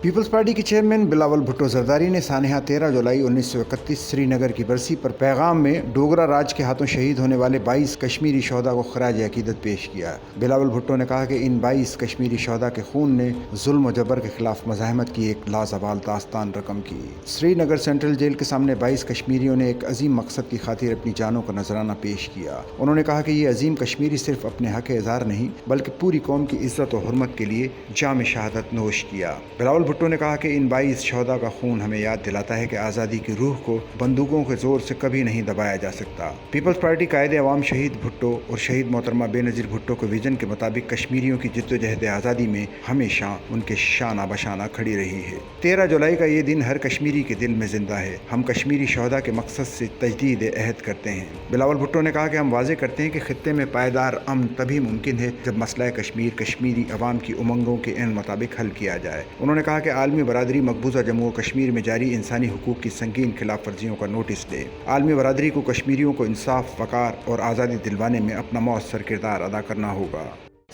Peoples party کے chairman Bilawal Bhutto Zardari نے سانحہ 13 جولائی 1931 سری نگر کی برسی پر پیغام میں ڈوگرا راج کے ہاتھوں شہید ہونے والے 22 کشمیری شہدا کو خراج عقیدت پیش کیا۔ بلاول بھٹو نے کہا کہ ان 22 کشمیری شہدا کے خون نے ظلم و جبر کے خلاف مزاحمت کی ایک لازوال داستان رقم کی۔ سری نگر سینٹرل جیل کے سامنے 22 کشمیریوں نے ایک عظیم مقصد کی خاطر اپنی جانوں کا نذرانہ پیش کیا۔ انہوں نے کہا کہ یہ عظیم کشمیری صرف اپنے حق اظہار نہیں بلکہ پوری قوم کی عزت و حرمت کے لیے جام شہادت نوش کیا۔ بلاول بھٹو نے کہا کہ ان 22 شہدا کا خون ہمیں یاد دلاتا ہے کہ آزادی کی روح کو بندوقوں کے زور سے کبھی نہیں دبایا جا سکتا۔ پیپلز پارٹی قائد عوام شہید بھٹو اور شہید محترمہ بے نظیر بھٹو کے ویژن کے مطابق کشمیریوں کی جدوجہد آزادی میں ہمیشہ ان کے شانہ بشانہ کھڑی رہی ہے۔ 13 جولائی کا یہ دن ہر کشمیری کے دل میں زندہ ہے۔ ہم کشمیری شہدا کے مقصد سے تجدید عہد کرتے ہیں۔ بلاول بھٹو نے کہا کہ ہم واضح کرتے ہیں کہ خطے میں پائیدار امن تبھی ممکن ہے جب مسئلہ کشمیر کشمیری عوام کی امنگوں کے عین مطابق حل کیا جائے۔ انہوں نے کہا کہ عالمی برادری مقبوضہ جموں و کشمیر میں جاری انسانی حقوق کی سنگین خلاف ورزیوں کا نوٹس دے۔ عالمی برادری کو کشمیریوں کو انصاف، وقار اور آزادی دلوانے میں اپنا مؤثر کردار ادا کرنا ہوگا۔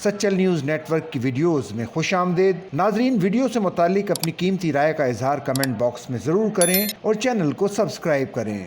سچل نیوز نیٹ ورک کی ویڈیوز میں خوش آمدید۔ ناظرین، ویڈیو سے متعلق اپنی قیمتی رائے کا اظہار کمنٹ باکس میں ضرور کریں اور چینل کو سبسکرائب کریں۔